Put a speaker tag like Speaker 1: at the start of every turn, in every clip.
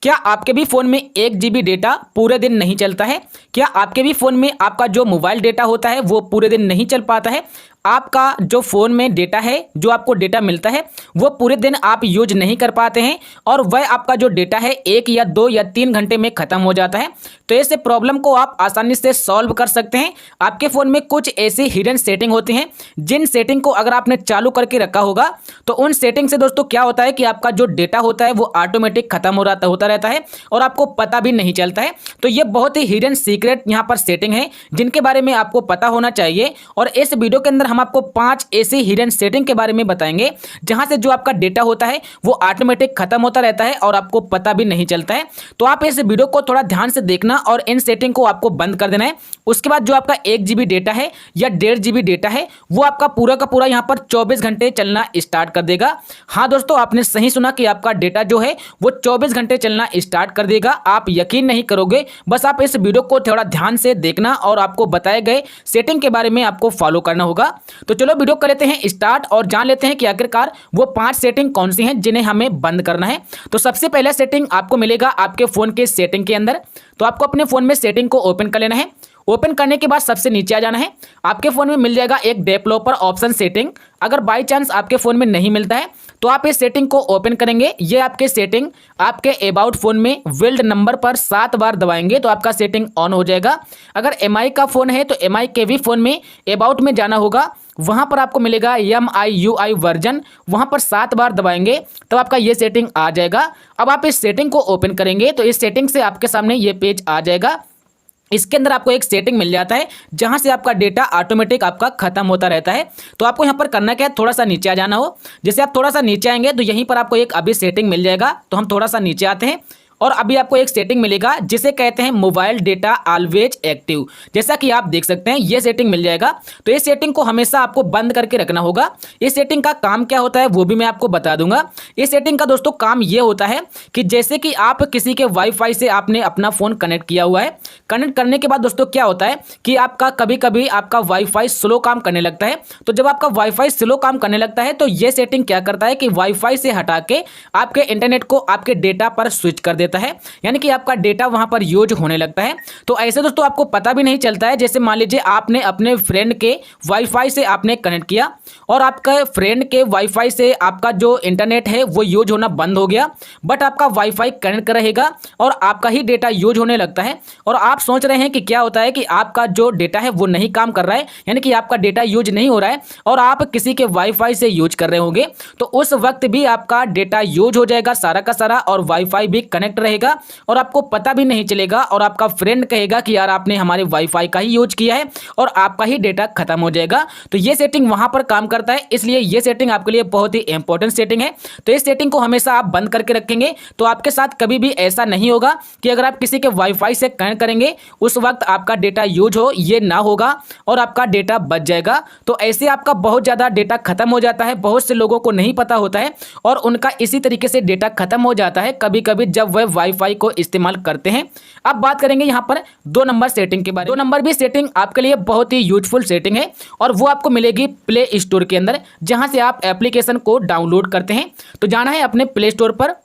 Speaker 1: क्या आपके भी फ़ोन में 1 GB डेटा पूरे दिन नहीं चलता है? क्या आपके भी फ़ोन में आपका जो मोबाइल डेटा होता है वो पूरे दिन नहीं चल पाता है? आपका जो फ़ोन में डेटा है, जो आपको डेटा मिलता है वो पूरे दिन आप यूज नहीं कर पाते हैं और वह आपका जो डेटा है 1 या 2 या 3 घंटे में ख़त्म हो जाता है। तो ऐसे प्रॉब्लम को आप आसानी से सॉल्व कर सकते हैं। आपके फ़ोन में कुछ ऐसी हिडन सेटिंग होती हैं जिन सेटिंग को अगर आपने चालू करके रखा होगा तो उन सेटिंग से दोस्तों क्या होता है कि आपका जो डेटा होता है वो ऑटोमेटिक खत्म होता रहता है और आपको पता भी नहीं चलता है। तो ये बहुत ही हिडन सीक्रेट यहाँ पर सेटिंग है जिनके बारे में आपको पता होना चाहिए और इस वीडियो के अंदर हम आपको 5 ऐसी हिडन सेटिंग के बारे में बताएंगे जहां से जो आपका डेटा होता है वो ऑटोमेटिक खत्म होता रहता है और आपको पता भी नहीं चलता है। तो आप इस वीडियो को थोड़ा ध्यान से देखना और इन सेटिंग को आपको बंद कर देना है। उसके बाद जो आपका 1 GB डेटा है या 1.5 GB डेटा है वो आपका पूरा का पूरा यहाँ पर 24 घंटे चलना स्टार्ट कर देगा। हाँ दोस्तों, आपने सही सुना कि आपका डेटा जो है वो 24 घंटे चलना स्टार्ट कर देगा। आप यकीन नहीं करोगे, बस आप इस वीडियो को थोड़ा ध्यान से देखना और आपको बताए गए सेटिंग के बारे में आपको फॉलो करना होगा। तो चलो वीडियो कर लेते हैं स्टार्ट और जान लेते हैं कि आखिरकार वो 5 सेटिंग कौन सी हैं जिन्हें हमें बंद करना है। तो सबसे पहला सेटिंग आपको मिलेगा आपके फ़ोन के सेटिंग के अंदर। तो आपको अपने फ़ोन में सेटिंग को ओपन कर लेना है। ओपन करने के बाद सबसे नीचे आ जाना है। आपके फ़ोन में मिल जाएगा एक डेवलपर ऑप्शन सेटिंग। अगर बाई चांस आपके फ़ोन में नहीं मिलता है तो आप इस सेटिंग को ओपन करेंगे। ये आपके सेटिंग आपके अबाउट फ़ोन में बिल्ड नंबर पर 7 बार दबाएंगे तो आपका सेटिंग ऑन हो जाएगा। अगर MI का फ़ोन है तो MI के भी फ़ोन में अबाउट में जाना होगा, वहाँ पर आपको मिलेगा MIUI वर्जन, वहाँ पर 7 बार दबाएंगे तब आपका ये सेटिंग आ जाएगा। अब आप इस सेटिंग को ओपन करेंगे तो इस सेटिंग से आपके सामने ये पेज आ जाएगा। इसके अंदर आपको एक सेटिंग मिल जाता है जहां से आपका डेटा ऑटोमेटिक आपका खत्म होता रहता है। तो आपको यहां पर करना क्या है, थोड़ा सा नीचे आ जाना हो। जैसे आप थोड़ा सा नीचे आएंगे तो यहीं पर आपको एक अभी सेटिंग मिल जाएगा। तो हम थोड़ा सा नीचे आते हैं और अभी आपको एक सेटिंग मिलेगा जिसे कहते हैं मोबाइल डेटा ऑलवेज एक्टिव। जैसा कि आप देख सकते हैं ये सेटिंग मिल जाएगा। तो इस सेटिंग को हमेशा आपको बंद करके रखना होगा। इस सेटिंग का काम क्या होता है वो भी मैं आपको बता दूंगा। इस सेटिंग का दोस्तों काम ये होता है कि जैसे कि आप किसी के वाईफाई से आपने अपना फ़ोन कनेक्ट किया हुआ है, कनेक्ट करने के बाद दोस्तों क्या होता है कि आपका कभी कभी आपका वाईफाई स्लो काम करने लगता है। तो जब आपका वाईफाई स्लो काम करने लगता है तो ये सेटिंग क्या करता है कि वाईफाई से हटा के आपके इंटरनेट को आपके डेटा पर स्विच कर देता है, यानी कि आपका डेटा वहां पर यूज होने लगता है। तो ऐसे दोस्तों आपको पता भी नहीं चलता है। जैसे मान लीजिए आपने अपने फ्रेंड के वाईफाई से आपने कनेक्ट किया और आपका फ्रेंड के वाईफाई से आपका जो इंटरनेट है वो यूज होना बंद हो गया, बट आपका वाईफाई कनेक्ट रहेगा और आपका ही डेटा यूज होने लगता है और आप सोच रहे हैं कि क्या होता है कि आपका जो डेटा है वो नहीं काम कर रहा है, यानी कि आपका डेटा यूज नहीं हो रहा है और आप किसी के वाईफाई से यूज कर रहे होंगे। तो उस वक्त भी आपका डेटा यूज हो जाएगा सारा का सारा और वाईफाई भी कनेक्ट रहेगा और आपको पता भी नहीं चलेगा और आपका फ्रेंड कहेगा कि यार आपने हमारे वाईफाई का ही यूज किया है और आपका ही डेटा खत्म हो जाएगा। तो ये सेटिंग वहां पर काम करता है, इसलिए ये सेटिंग आपके लिए बहुत ही इंपॉर्टेंट सेटिंग है। तो इस सेटिंग को हमेशा आप बंद करके रखेंगे तो आपके साथ कभी भी ऐसा नहीं होगा कि अगर आप किसी के वाईफाई से कनेक्ट करेंगे उस वक्त आपका डेटा यूज हो, ये ना होगा और आपका डेटा बच जाएगा। तो ऐसे आपका बहुत ज़्यादा डेटा खत्म हो जाता है। बहुत से लोगों को नहीं पता होता है और उनका इसी तरीके से डेटा खत्म हो जाता है कभी कभी जब वह वाईफाई को इस्तेमाल करते हैं। अब बात करेंगे यहां पर 2 नंबर सेटिंग के बारे में। 2 नंबर भी सेटिंग आपके लिए बहुत ही यूजफुल सेटिंग है और वो आपको मिलेगी प्ले स्टोर के अंदर, जहां से आप एप्लीकेशन को डाउनलोड करते हैं। तो जाना है अपने प्ले स्टोर पर।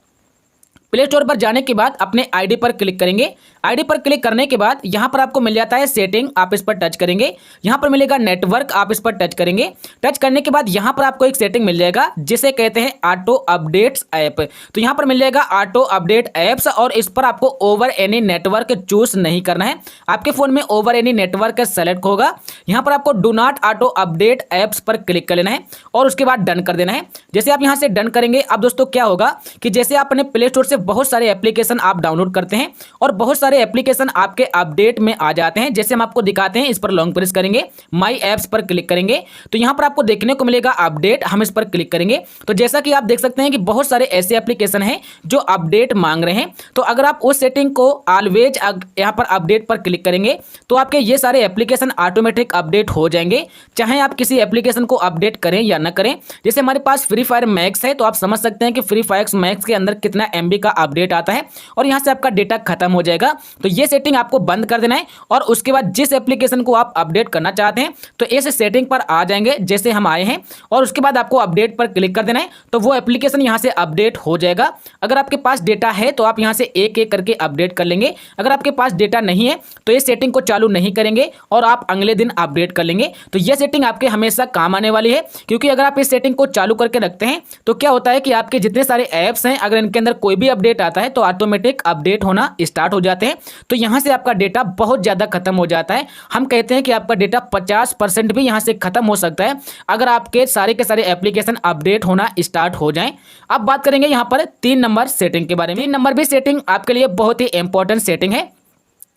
Speaker 1: प्ले स्टोर पर जाने के बाद अपने आईडी पर क्लिक करेंगे। आईडी पर क्लिक करने के बाद यहाँ पर आपको मिल जाता है सेटिंग, आप इस पर टच करेंगे। यहाँ पर मिलेगा नेटवर्क, आप इस पर टच करेंगे। टच करने के बाद यहाँ पर आपको एक सेटिंग मिल जाएगा जिसे कहते हैं ऑटो अपडेट्स ऐप। तो यहाँ पर मिल जाएगा ऑटो अपडेट ऐप्स और इस पर आपको ओवर एनी नेटवर्क चूज नहीं करना है। आपके फोन में ओवर एनी नेटवर्क सेलेक्ट होगा। यहाँ पर आपको do not auto update apps पर क्लिक कर लेना है और उसके बाद डन कर देना है। जैसे आप यहाँ से डन करेंगे अब दोस्तों क्या होगा कि जैसे आप अपने प्ले स्टोर से बहुत सारे एप्लीकेशन आप डाउनलोड करते हैं और बहुत सारे एप्लीकेशन आपके अपडेट में आ जाते हैं। जैसे हम आपको दिखाते हैं, इस पर लॉन्ग प्रेस करेंगे, माई ऐप्स पर क्लिक करेंगे तो यहां पर आपको देखने को मिलेगा अपडेट। हम इस पर क्लिक करेंगे तो जैसा कि आप देख सकते हैं कि बहुत सारे ऐसे एप्लीकेशन हैं जो अपडेट मांग रहे हैं। तो अगर आप उस सेटिंग को ऑलवेज यहां पर अपडेट पर क्लिक करेंगे तो आपके ये सारे एप्लीकेशन ऑटोमेटिक अपडेट हो जाएंगे, चाहे आप किसी एप्लीकेशन को अपडेट करें या ना करें। जैसे हमारे पास फ्री फायर मैक्स है तो आप समझ सकते हैं कि फ्री फायर मैक्स के अंदर कितना MB का का अपडेट आता है और यहाँ से आपका डेटा खत्म हो जाएगा। तो ये सेटिंग आपको बंद कर देना है और उसके बाद जिस एप्लीकेशन को आप अपडेट करना चाहते हैं तो इस सेटिंग पर आ जाएंगे जैसे हम आए हैं और उसके बाद आपको अपडेट पर क्लिक कर देना है तो वो एप्लीकेशन यहाँ से अपडेट हो जाएगा। अगर आपके पास डेटा है तो आप यहाँ से एक एक करके अपडेट कर लेंगे, अगर आपके पास डेटा नहीं है तो इस सेटिंग को चालू नहीं करेंगे और आप अगले दिन अपडेट कर लेंगे। तो यह सेटिंग आपके हमेशा काम आने वाली है, क्योंकि अगर आप इस सेटिंग को चालू करके रखते हैं तो क्या होता है कि आपके जितने सारे ऐप्स हैं अगर इनके अंदर कोई भी अपडेट आता है तो ऑटोमेटिक अपडेट होना स्टार्ट हो जाते हैं। तो यहाँ से आपका डेटा बहुत ज़्यादा खत्म हो जाता है। हम कहते हैं कि आपका डेटा 50% भी यहाँ से खत्म हो सकता है अगर आपके सारे के सारे एप्लीकेशन अपडेट होना स्टार्ट हो जाएं। अब बात करेंगे यहाँ पर 3 नंबर सेटिंग के बारे में। 3 नंबर भी सेटिंग आपके लिए बहुत ही इंपॉर्टेंट सेटिंग है।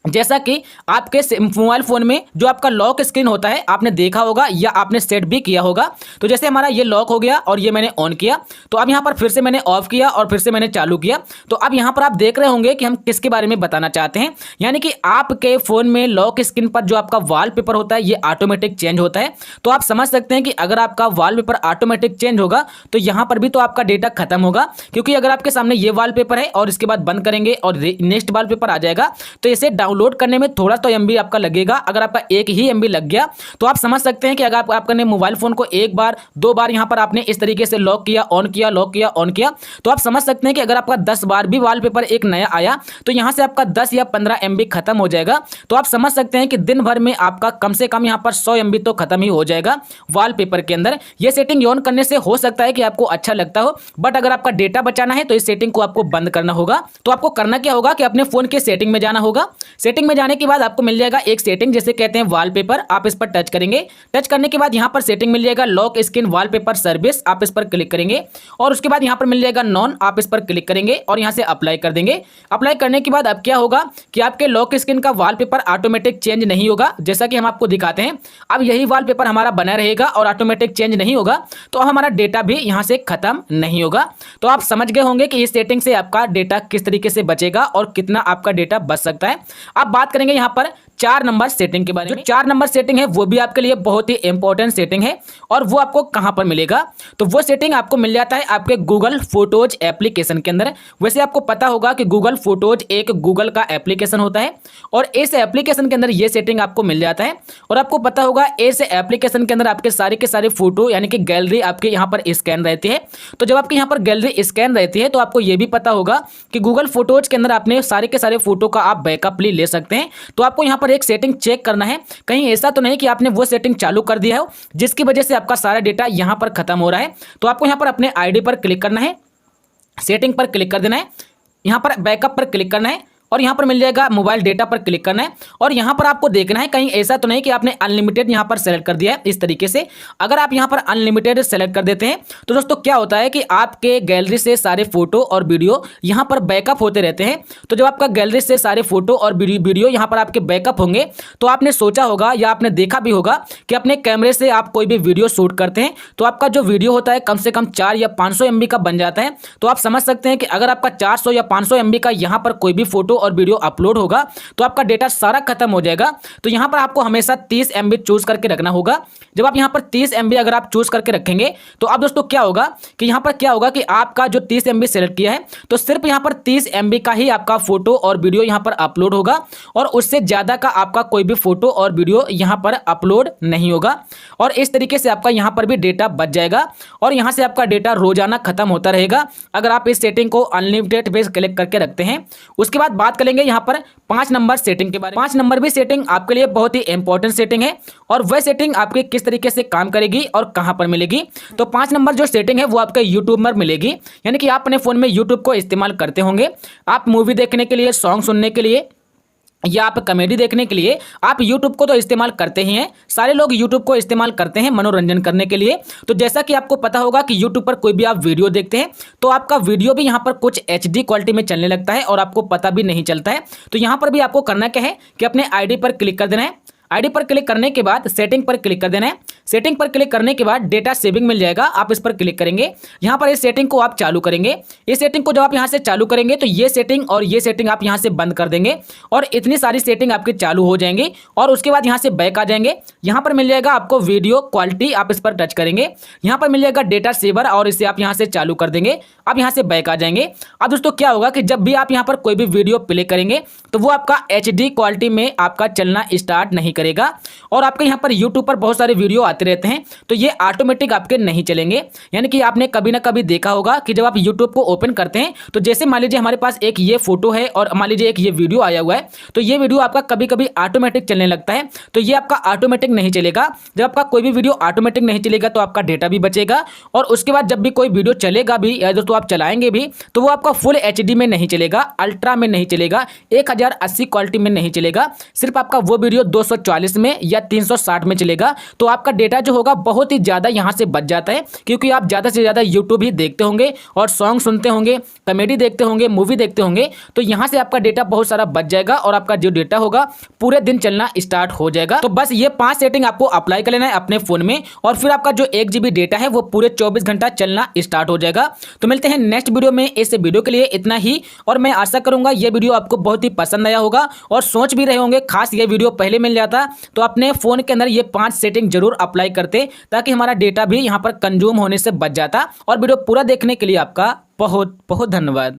Speaker 1: जैसा कि आपके मोबाइल फ़ोन में जो आपका लॉक स्क्रीन होता है आपने देखा होगा या आपने सेट भी किया होगा। तो जैसे हमारा ये लॉक हो गया और ये मैंने ऑन किया, तो अब यहाँ पर फिर से मैंने ऑफ किया और फिर से मैंने चालू किया। तो अब यहाँ पर आप देख रहे होंगे कि हम किसके बारे में बताना चाहते हैं, यानी कि आपके फ़ोन में लॉक स्क्रीन पर जो आपका वॉलपेपर होता है ये ऑटोमेटिक चेंज होता है। तो आप समझ सकते हैं कि अगर आपका वॉलपेपर ऑटोमेटिक चेंज होगा तो यहाँ पर भी तो आपका डेटा खत्म होगा, क्योंकि अगर आपके सामने ये वॉलपेपर है और इसके बाद बंद करेंगे और नेक्स्ट वॉलपेपर आ जाएगा तो इसे डाउनलोड करने में थोड़ा तो एमबी आपका लगेगा। अगर आपका एक ही एमबी लग गया तो आप समझ सकते हैं कि अगर आपने मोबाइल फोन को एक बार 2 बार यहां पर आपने इस तरीके से लॉक किया, ऑन किया, लॉक किया, ऑन किया, तो आप समझ सकते हैं कि अगर आपका 10 बार भी वॉलपेपर एक नया आया तो यहां से आपका 10 या 15 एमबी खत्म हो जाएगा। तो आप समझ सकते हैं कि दिन भर में आपका कम से कम यहां पर 100 एमबी तो खत्म ही हो जाएगा वॉलपेपर के अंदर। यह सेटिंग ऑन करने से हो सकता है कि आपको अच्छा लगता हो, बट अगर आपका डेटा बचाना है तो इस सेटिंग को आपको बंद करना होगा। तो आपको करना क्या होगा कि अपने फोन के सेटिंग में जाना होगा। सेटिंग में जाने के बाद आपको मिल जाएगा एक सेटिंग जिसे कहते हैं वॉलपेपर, आप इस पर टच करेंगे। टच करने के बाद यहां पर सेटिंग मिल जाएगा लॉक स्क्रीन वॉलपेपर सर्विस, आप इस पर क्लिक करेंगे और उसके बाद यहां पर मिल जाएगा नॉन, आप इस पर क्लिक करेंगे और यहां से अप्लाई कर देंगे। अप्लाई करने के बाद अब क्या होगा कि आपके लॉक स्क्रीन का वॉलपेपर ऑटोमेटिक चेंज नहीं होगा, जैसा कि हम आपको दिखाते हैं। अब यही वॉलपेपर हमारा बना रहेगा और ऑटोमेटिक चेंज नहीं होगा, तो हमारा डेटा भी यहां से खत्म नहीं होगा। तो आप समझ गए होंगे कि इस सेटिंग से आपका डेटा किस तरीके से बचेगा और कितना आपका डेटा बच सकता है। अब बात करेंगे यहां पर 4 नंबर सेटिंग के बारे में। जो 4 नंबर सेटिंग है वो भी आपके लिए बहुत ही इंपॉर्टेंट सेटिंग है और वो आपको कहां पर मिलेगा, तो वो सेटिंग आपको मिल जाता है आपके गूगल फोटोज एप्लीकेशन के अंदर। वैसे आपको पता होगा कि गूगल फोटोज एक गूगल का एप्लीकेशन होता है और इस एप्लीकेशन के अंदर ये सेटिंग आपको मिल जाता है। और आपको पता होगा इस एप्लीकेशन के अंदर आपके सारे के सारे फोटो यानी कि गैलरी आपके यहाँ पर स्कैन रहती है। तो जब आपके यहाँ पर गैलरी स्कैन रहती है तो आपको ये भी पता होगा कि गूगल फोटोज के अंदर आपने सारे के सारे फोटो का आप बैकअप ले सकते हैं। तो आपको यहाँ पर एक सेटिंग चेक करना है, कहीं ऐसा तो नहीं कि आपने वो सेटिंग चालू कर दिया हो जिसकी वजह से आपका सारा डेटा यहां पर खत्म हो रहा है। तो आपको यहां पर अपने आईडी पर क्लिक करना है, सेटिंग पर क्लिक कर देना है, यहां पर बैकअप पर क्लिक करना है और यहां पर मिल जाएगा मोबाइल डेटा पर क्लिक करना है। और यहां पर आपको देखना है कहीं ऐसा तो नहीं कि आपने अनलिमिटेड यहां पर सेलेक्ट कर दिया है। इस तरीके से अगर आप यहां पर अनलिमिटेड सेलेक्ट कर देते हैं तो दोस्तों क्या होता है कि आपके गैलरी से सारे फोटो और वीडियो यहां पर बैकअप होते रहते हैं। तो जब आपका गैलरी से सारे फोटो और वीडियो यहां पर आपके बैकअप होंगे तो आपने सोचा होगा या आपने देखा भी होगा कि अपने कैमरे से आप कोई भी वीडियो शूट करते हैं तो आपका जो वीडियो होता है कम से कम 4 या 500 MB का बन जाता है। तो आप समझ सकते हैं कि अगर आपका 400 या 500 MB का यहां पर कोई भी फोटो और वीडियो अपलोड होगा तो आपका डेटा सारा खत्म हो जाएगा। तो यहां पर आपको हमेशा 30 MB चूज करके रखना होगा। जब आप यहां पर 30 MB अगर आप चूज करके रखेंगे तो अब दोस्तों क्या होगा कि यहां पर क्या होगा कि आपका जो 30 MB सेलेक्ट किया है तो सिर्फ यहां पर 30 MB का ही आपका फोटो और वीडियो यहां पर अपलोड होगा और उससे ज्यादा का आपका कोई भी फोटो और वीडियो यहां पर अपलोड नहीं होगा। और इस तरीके से आपका यहां पर भी डेटा बच जाएगा और यहां से आपका डेटा रोजाना खत्म होता रहेगा अगर आप इस सेटिंग को अनलिमिटेड पे क्लिक करके रखते हैं। उसके बाद बात करेंगे यहां पर 5 नंबर सेटिंग के बारे में। 5 नंबर भी सेटिंग आपके लिए बहुत ही इंपॉर्टेंट सेटिंग है और वह सेटिंग आपके किस तरीके से काम करेगी और कहां पर मिलेगी। तो 5 नंबर जो सेटिंग है वो आपके यूट्यूब पर मिलेगी, यानी कि आप अपने फोन में यूट्यूब को इस्तेमाल करते होंगे। आप मूवी देखने के लिए, सॉन्ग सुनने के लिए या आप कॉमेडी देखने के लिए आप YouTube को तो इस्तेमाल करते ही हैं। सारे लोग YouTube को इस्तेमाल करते हैं मनोरंजन करने के लिए। तो जैसा कि आपको पता होगा कि YouTube पर कोई भी आप वीडियो देखते हैं तो आपका वीडियो भी यहाँ पर कुछ HD क्वालिटी में चलने लगता है और आपको पता भी नहीं चलता है। तो यहाँ पर भी आपको करना क्या है कि अपने ID पर क्लिक कर देना है। आईडी पर क्लिक करने के बाद सेटिंग पर क्लिक कर देना है। सेटिंग पर क्लिक करने के बाद डेटा सेविंग मिल जाएगा, आप इस पर क्लिक करेंगे। यहाँ पर इस सेटिंग को आप चालू करेंगे। इस सेटिंग को जब आप यहाँ से चालू करेंगे तो ये सेटिंग और ये सेटिंग आप यहाँ से बंद कर देंगे और इतनी सारी सेटिंग आपकी चालू हो जाएंगी। और उसके बाद यहाँ से बैक आ जाएंगे। यहाँ पर मिल जाएगा आपको वीडियो क्वालिटी, आप इस पर टच करेंगे। यहाँ पर मिल जाएगा डेटा सेवर और इसे आप यहाँ से चालू कर देंगे। अब यहाँ से बैक आ जाएंगे। अब दोस्तों क्या होगा कि जब भी आप यहाँ पर कोई भी वीडियो प्ले करेंगे तो वो आपका HD क्वालिटी में आपका चलना स्टार्ट नहीं करेगा। और आपके यहाँ पर यूट्यूब पर बहुत सारे वीडियो आते रहते हैं तो ये ऑटोमेटिक आपके नहीं चलेंगे। यानी कि आपने कभी ना कभी देखा होगा कि जब आप यूट्यूब को ओपन करते हैं तो जैसे मान लीजिए हमारे पास एक ये फोटो है और मान लीजिए एक ये वीडियो आया हुआ है, तो ये वीडियो आपका कभी कभी ऑटोमेटिक चलने लगता है। तो ये आपका ऑटोमेटिक नहीं चलेगा। जब आपका कोई भी वीडियो ऑटोमेटिक नहीं चलेगा तो आपका डेटा भी बचेगा। और उसके बाद जब भी कोई वीडियो चलेगा भी या दोस्तों आप चलाएंगे भी तो वो आपका फुल HD में नहीं चलेगा, अल्ट्रा में नहीं चलेगा, 1080 क्वालिटी में नहीं चलेगा। सिर्फ आपका वो वीडियो 240 में या 360 में चलेगा। तो आपका डेटा जो होगा बहुत ही ज़्यादा यहाँ से बच जाता है, क्योंकि आप ज़्यादा से ज़्यादा यूट्यूब ही देखते होंगे और सॉन्ग सुनते होंगे, कॉमेडी देखते होंगे, मूवी देखते होंगे। तो यहाँ से आपका डेटा बहुत सारा बच जाएगा और आपका जो डेटा होगा पूरे दिन चलना स्टार्ट हो जाएगा। तो बस ये 5 सेटिंग आपको अप्लाई कर लेना है अपने फोन में और फिर आपका जो 1 GB डेटा है वो पूरे 24 घंटा चलना स्टार्ट हो जाएगा। तो मिलते हैं नेक्स्ट वीडियो में। इस वीडियो के लिए इतना ही और मैं आशा करूंगा ये वीडियो आपको बहुत ही पसंद आया होगा और सोच भी रहे होंगे खास ये वीडियो पहले मिल जाता तो अपने फोन के अंदर ये 5 सेटिंग जरूर अप्लाई करते ताकि हमारा डेटा भी यहाँ पर कंज्यूम होने से बच जाता। और वीडियो पूरा देखने के लिए आपका बहुत बहुत धन्यवाद।